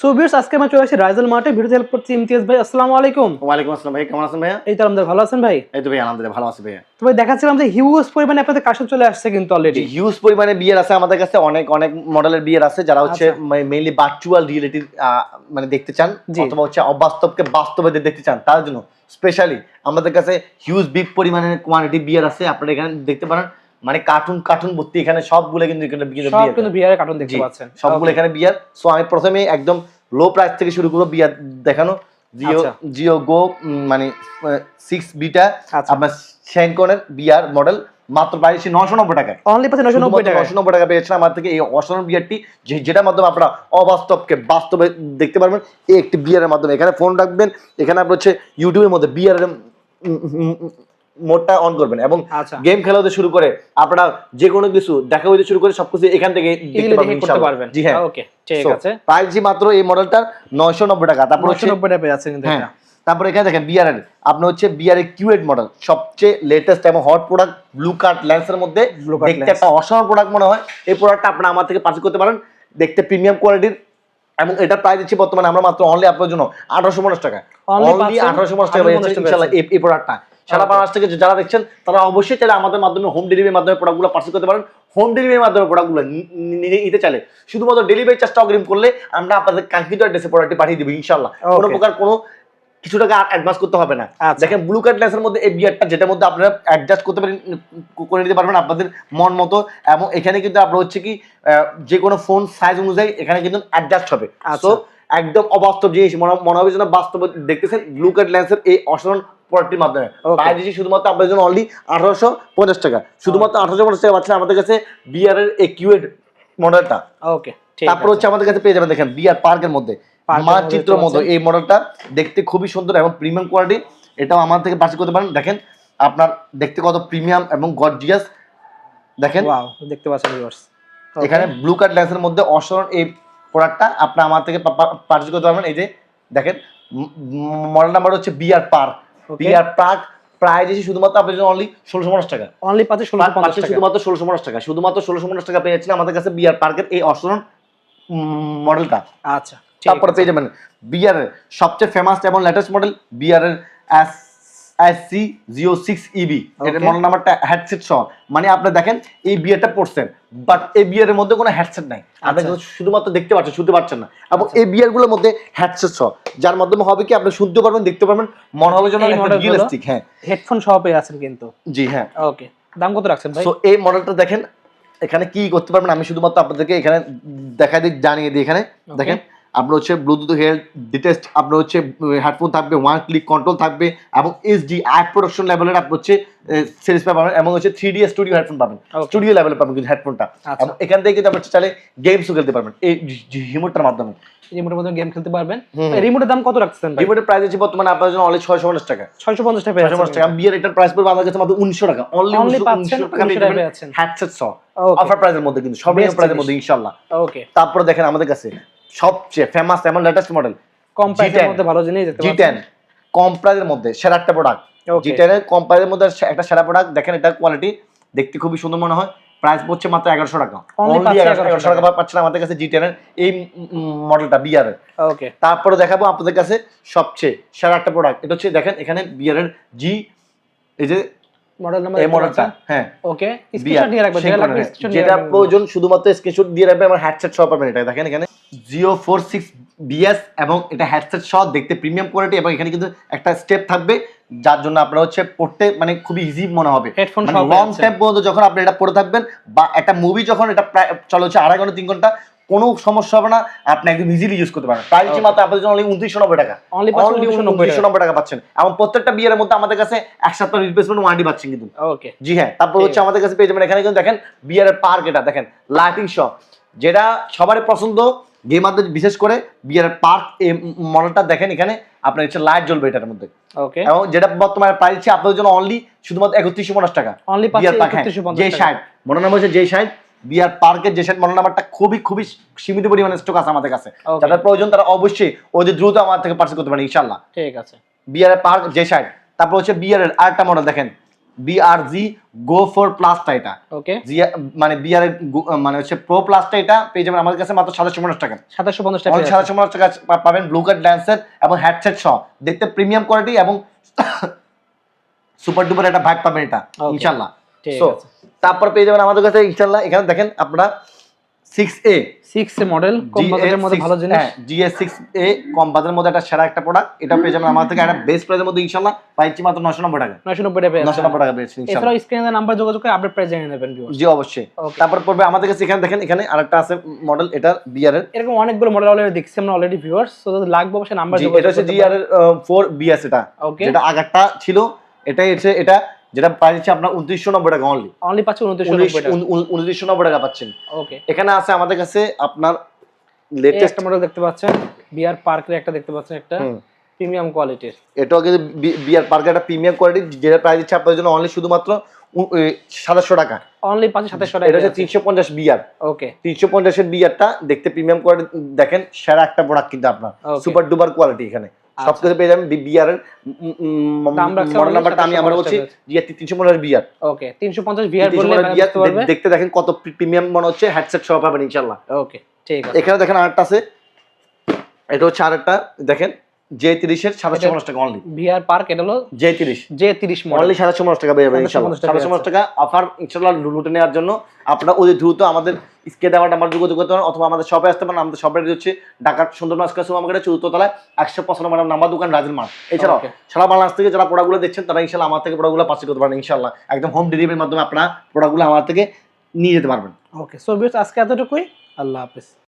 So viewers, আজকে আমরা চলে আসি রাইজেল মার্টে ভিডিও হেল্প করছি ইমতিয়াজ ভাই। আসসালামু আলাইকুম। ওয়ালাইকুম আসসালাম ভাই, কেমন আছেন ভাইয়া? এই তো আলহামদুলিল্লাহ, ভালো আছেন ভাই? এই তো ভাই আলহামদুলিল্লাহ ভালো আছি ভাইয়া। তো ভাই দেখাচ্ছিলাম যে হিউজ পরিমাণে আপনাদের কালেকশন চলে আসছে কিন্তু অলরেডি। হিউজ পরিমাণে বিয়ার আছে আমাদের কাছে, অনেক অনেক মডেলের বিয়ার আছে যারা হচ্ছে মেইনলি ভার্চুয়াল রিয়েলিটি মানে দেখতে চান, অথবা হচ্ছে অবাস্তবকে বাস্তবে দেখতে চান, তার জন্য স্পেশালি আমাদের কাছে হিউজ বিগ পরিমাণের কোয়ান্টিটি বিয়ার আছে। আপনারা এখানে দেখতে পারেন, মানে কার্টুন কার্টুন ভর্তি এখানে সবগুলো কিন্তু সব কিন্তু বিয়ারের কার্টুন দেখতে পাচ্ছেন, সবগুলো এখানে বিয়ার। সো আমি প্রথমে একদম লো প্রাইস থেকে শুরু করব বিয়ার দেখানো। জিও গো মানে 6 বিটা আপনার শ্যানকনের বিয়ার মডেল মাত্র প্রাইস 990 টাকায়। অনলি পাচ্ছেন 990 টাকা। 990 টাকা পেয়েছেন আমার থেকে এই অসাধারণ বিয়ারটি, যেটার মাধ্যমে আপনারা অবাস্তবকে বাস্তবে দেখতে পারবেন এই একটি বিয়ারের মাধ্যমে। এখানে ফোন রাখবেন, এখানে আপনার হচ্ছে ইউটিউবের মধ্যে বিয়ারের মোডটা অন করবেন এবং গেম খেলা হতে শুরু করে আপনারা যে কোনো কিছু দেখা হইতে শুরু করে সবকিছু এখান থেকে দেখতে পারবেন। জি হ্যাঁ, ওকে ঠিক আছে। প্রাইস মাত্র এই মডেলটার 990 টাকা। তারপর 990 টাকা পেয়ে যাচ্ছে কিন্তু এটা। তারপর এখানে দেখেন বিআরএল, আপনি হচ্ছে বিআরএল কিউএড মডেল, সবচেয়ে লেটেস্ট এবং হট প্রোডাক্ট, ব্লু কাট লেন্সের মধ্যে দেখতে একটা অসাধারণ প্রোডাক্ট মনে হয়। এই প্রোডাক্টটা আপনারা আমার থেকে পারচেজ করতে পারেন, দেখতে প্রিমিয়াম কোয়ালিটির, এবং এটা প্রাইস দিচ্ছি বর্তমানে আমরা মাত্র অনলি আপনার জন্য 1850 টাকা। অনলি 1850 টাকা পেয়েছেন ইনশাআল্লাহ এই প্রোডাক্টটা। সারা বাংলাদেশ থেকে যারা দেখছেন তারা অবশ্যই চাইলে আমাদের মাধ্যমে হোম ডেলিভারির মাধ্যমে প্রোডাক্টগুলো পারচেজ করতে পারেন। হোম ডেলিভারির মাধ্যমে প্রোডাক্টগুলো নিতে চাইলে শুধুমাত্র ডেলিভারি চার্জটা অগ্রিম করলে আমরা আপনাদের কাঙ্ক্ষিত অ্যাড্রেসে প্রোডাক্টটি পাঠিয়ে দেব ইনশাআল্লাহ। কোনো প্রকার কোনো কিছু টাকা অ্যাডভান্স করতে হবে না। দেখেন ব্লু কার্ড লেন্সের মধ্যে এই বিয়ারটা, যেটার মধ্যে আপনারা অ্যাডজাস্ট করতে পারেন, করে নিতে পারবেন আপনাদের মন মতো। এবং এখানে কিন্তু আপনার হচ্ছে কি যে কোনো ফোন সাইজ অনুযায়ী এখানে কিন্তু অ্যাডজাস্ট হবে। সো একদম অবাস্তব জিনিস মনে হবে যেন বাস্তব দেখতেছেন ব্লু কার্ড লেন্সের এই অসাধারণ প্রোডাক্টের মাধ্যমে। প্রাইস দিচ্ছি শুধুমাত্র আপনাদের জন্য অনলি 1850 টাকা। শুধুমাত্র 1850 টাকা পাচ্ছেন আমাদের কাছে বিআর এর কিউএড মডেলটা। ওকে, তারপর হচ্ছে আমাদের কাছে পেয়ে যাবেন দেখেন বিআর পার্কের মধ্যে মানচিত্র মতো এই মডেলটা, দেখতে খুবই সুন্দর এবং প্রিমিয়াম কোয়ালিটি। এটাও আমার থেকে পারচেজ করতে পারেন। দেখেন আপনার দেখতে কত প্রিমিয়াম এবং গর্জিয়াস, দেখেন ওয়াও দেখতে পাচ্ছেন ভিউয়ার্স। এখানে ব্লু কার্ড লেন্সের মধ্যে অসাধারণ এই প্রোডাক্টটা আপনারা আমার থেকে পারচেজ করতে পারবেন। এই যে দেখেন মডেল নাম্বার হচ্ছে BR park. BR park price আছে শুধুমাত্র আপনাদের জন্য অনলি 1650 টাকা। অনলি পাচ্ছে 1650 টাকা, শুধুমাত্র 1650 টাকা। শুধুমাত্র 1650 টাকা পেয়েছেন আমাদের কাছে বিআর পার্কের এই অসাধারণ মডেলটা। আচ্ছা, তারপরে পেয়ে যাবেন বিআর এর সবচেয়ে ফেমাস এবং লেটেস্ট মডেল বিআর এর SC06EB। এর মডেল নাম্বারটা হেডসেট সহ, মানে আপনি দেখেন এই বিআরটা পড়ছেন, বাট এই বিআর এর মধ্যে কোনো হেডসেট নাই, আপনি শুধুমাত্র দেখতে পাচ্ছেন, শুনতে পাচ্ছেন না। এবং এই বিআর গুলোর মধ্যে হেডসেট সহ, যার মাধ্যমে হবে কি আপনি শুনতে পারবেন, দেখতে পারবেন, মনে হবে যেন রিয়েলিস্টিক। হ্যাঁ, হেডফোন সহ পেয়ে আছেন কিন্তু। জি হ্যাঁ। ওকে, দাম কত রাখছেন ভাই? সো এই মডেলটা দেখেন এখানে কি করতে পারবেন, আমি শুধুমাত্র আপনাদেরকে এখানে দেখাই দিই, জানিয়ে দিই। এখানে দেখেন আপনার হচ্ছে ব্লুটুথ হেড ডিটেস্ট, আপনার হচ্ছে হেডফোন থাকবে, ওয়ান ক্লিক কন্ট্রোল থাকবে, এবং এইচডি আই প্রোডাকশন লেভেলের আপনার হচ্ছে সিরিজ পাবেন, এবং হচ্ছে 3D স্টুডিও হেডফোন পাবেন, স্টুডিও লেভেলে পাবেন কিন্তু হেডফোনটা। এবং এখান থেকে কিন্তু আপনি চাইলে গেমসও খেলতে পারবেন এই রিমোটটার মাধ্যমে। রিমোটের মধ্যে গেম খেলতে পারবেন। রিমোটের দাম কত রাখছেন ভাই? রিমোটের প্রাইস আছে বর্তমানে আপনাদের জন্য অনলি 650 টাকা। 650 টাকা। 650 টাকা। বিয়ার এটার প্রাইস পড়বে আমাদের কাছে মাত্র 1900 টাকা। অনলি 1900 টাকা পেয়ে যাবেন হেডসেট সহ, অফার প্রাইসের মধ্যে কিন্তু, সর্বনিম্ন প্রাইসের মধ্যে ইনশাআল্লাহ। ওকে, তারপরে দেখেন আমাদের কাছে সবচেয়ে ফেমাস এবং লেটেস্ট মডেল কম প্রাইসের মধ্যে ভালো জিনিস দেখতে পাচ্ছেন। G10 কম প্রাইসের মধ্যে সেরা একটা প্রোডাক্ট। G10 এর কম প্রাইসের মধ্যে একটা সেরা প্রোডাক্ট। দেখেন এটার কোয়ালিটি দেখতে খুবই সুন্দর মনে হয়। প্রাইস পড়ছে মাত্র 1100 টাকা। অনলি 1100 টাকা পাচ্ছেন আমাদের কাছে G10 এর এই মডেলটা বিআর এর। ওকে, তারপরে দেখাবো আপনাদের কাছে সবচেয়ে সেরা একটা প্রোডাক্ট। এটা হচ্ছে দেখেন এখানে বিআর এর জি, এই যে মডেল নাম্বার, এই মডেলটা। হ্যাঁ ওকে, স্ক্রিনশট নিয়ে রাখবেন, যেটা প্রয়োজন শুধুমাত্র স্ক্রিনশট দিয়ে রাখবেন। আমার হেডসেট সহ পাবেন এটা। দেখেন এখানে Zio 46BS এবং এটা হেডসেট সহ, দেখতে প্রিমিয়াম কোয়ালিটি, এবং এখানে কিন্তু একটা স্টেপ থাকবে যার জন্য আপনারা হচ্ছে পড়তে মানে খুবই ইজি মনে হবে। হেডফোন সহ লং টাইম পর্যন্ত যখন আপনি এটা পড়ে থাকবেন, বা একটা মুভি যখন এটা প্রায় চলে হচ্ছে 2.5 ঘন্টা 3 ঘন্টা, কোনো সমস্যা হবে না, আপনি একদম ইজিলি ইউজ করতে পারেন। প্রাইস মাত্র আপনাদের জন্য অনলি 2990 টাকা। অনলি 2990 টাকা পাচ্ছেন। এবং প্রত্যেকটা বিয়ারের মধ্যে আমাদের কাছে 1 সপ্তাহ রিপ্লেসমেন্ট ওয়ারেন্টি পাচ্ছেন কিন্তু। ওকে, জি হ্যাঁ। তারপর হচ্ছে আমাদের কাছে পেয়ে যাবেন এখানে কিন্তু দেখেন বিয়ারের পার্ক, এটা দেখেন লাইটিং সহ, যেটা সবারই পছন্দ গেমারদের, বিশেষ করে বিয়ারের পার্ক এই মডেলটা। দেখেন এখানে আপনার হচ্ছে লাইট জ্বলবে এটার মধ্যে। ওকে, এবং যেটা বর্তমানে প্রাইস আছে আপনাদের জন্য অনলি শুধুমাত্র 3150 টাকা। অনলি বিয়ার পার্ক যে 60 মডেল নাম্বার হচ্ছে যে 60 বিআর পার্কের যে সেট মডেল নাম্বারটা খুবই সীমিত পরিমাণে স্টক আছে আমাদের কাছে। যাদের প্রয়োজন তারা অবশ্যই ওই দ্রুত আমার থেকে পারচেজ করতে পারেন ইনশাআল্লাহ। ঠিক আছে। বিআর পার্ক যে 60। তারপর হচ্ছে বিআর এর আরেকটা মডেল দেখেন BRG Go 4 প্লাসটা এটা ওকে, মানে বিআর এর মানে হচ্ছে প্রো প্লাসটা এটা পেয়ে যাবেন আমাদের কাছে মাত্র 2750 টাকা। 2750 টাকা। 2750 টাকা পাবেন ব্লু কাট ল্যান্সের এবং হেডসেট সহ, দেখতে প্রিমিয়াম কোয়ালিটি এবং সুপার ডুপার একটা ভাইব পাবেন এটা ইনশাআল্লাহ। ঠিক সো আছে, তারপর পেয়ে যাবেন আমাদের কাছে ইনশাআল্লাহ। এখানে দেখেন আপনারা 6A 6 মডেল, কম বাজেটের মধ্যে ভালো জিনিস। GS6A কম বাজেটের মধ্যে একটা সেরা একটা প্রোডাক্ট, এটা পেয়ে যাবেন আমাদের থেকে একটা বেস্ট প্রাইসের মধ্যে ইনশাআল্লাহ, পাইছি মাত্র 990 টাকা। 990 টাকা পেয়ে যাচ্ছেন। 990 টাকা পেয়েছি ইনশাআল্লাহ। এছাড়াও স্ক্রিনে নাম্বার যোগাযোগ করে আপডেট প্রাইস জেনে নেবেন ভিউয়ার্স। জি অবশ্যই। Okay. তারপর পড়বে আমাদের কাছে এখানে দেখেন, এখানে আরেকটা আছে মডেল, এটা বিআর এর, এরকম অনেকগুলো মডেল অলরেডি দেখছি আমরা অলরেডি ভিউয়ার্স। সো যদি লাগবে অবশ্যই নাম্বার যোগাযোগ এটা হচ্ছে করতে জিআর এর 4 বিএস, এটা Okay. যেটা আগেরটা ছিল, এটাই হচ্ছে এটা, যেটা প্রাইস হচ্ছে আপনার 2990 টাকা অনলি। অনলি পাচ্ছেন 2990 টাকা। 2990 টাকা পাচ্ছেন। ওকে, এখানে আছে আমাদের কাছে আপনার এই লেটেস্ট একটা মডেল দেখতে পাচ্ছেন, বিআর পার্কের একটা দেখতে পাচ্ছেন, একটা প্রিমিয়াম কোয়ালিটির। এটাও কিন্তু বিআর পার্কের একটা প্রিমিয়াম কোয়ালিটি, যেটা প্রাইস হচ্ছে আপনাদের জন্য অনলি শুধুমাত্র 2700 টাকা। অনলি পাচ্ছেন 2700 টাকা। এটা হচ্ছে 350 বিআর। ওকে, 350 এর বিআরটা দেখতে প্রিমিয়াম কোয়ালিটি, দেখেন সেরা একটা প্রোডাক্ট কিন্তু আপনার, Okay. Super duper quality. এখানে সবকিছু পেয়ে যাবেন বিআর এর দাম রাখছে মডেল নাম্বারটা আমি আমরা বলছি জিআর 350 বিআর। ওকে, 350 ভিআর বললে দেখতে পারবে। দেখতে দেখেন কত প্রিমিয়াম মনে হচ্ছে, হেডসেট সহ পাবেন ইনশাআল্লাহ। ওকে, ঠিক আছে। এখানে দেখেন আরেকটা আছে, এটা হচ্ছে আরেকটা দেখেন J30 এর 2750 টাকা অনলি। ভিআর পার্ক এটা হলো J30 মডেল। অনলি 2750 টাকা পেয়ে যাবেন ইনশাআল্লাহ। 2750 টাকা অফার ইনশাআল্লাহ লুটে নেওয়ার জন্য আপনারা অতি দ্রুত আমাদের স্ক্রিনে দেওয়া নাম্বার যোগাযোগ করতে পারেন, অথবা আমাদের শপে আসতে পারেন। আমাদের শপের হচ্ছে ঢাকা সুন্দরবন সুপারমার্কেটের 4th তলায় 155 নম্বর নাম্বার দোকান রাজেল মার্ট। এছাড়াও Okay. সারা বাংলাদেশ থেকে যারা প্রোডাক্টগুলো দেখছেন তারা ইনশাআল্লাহ আমার থেকে প্রোডাক্টগুলো পারচেজ করতে পারেন ইনশাআল্লাহ। একদম হোম ডেলিভারির মাধ্যমে আপনারা প্রোডাক্টগুলো আমার থেকে নিয়ে যেতে পারবেন। ওকে, সো ভিউয়ার্স আজকে এতটুকুই। আল্লাহ হাফেজ।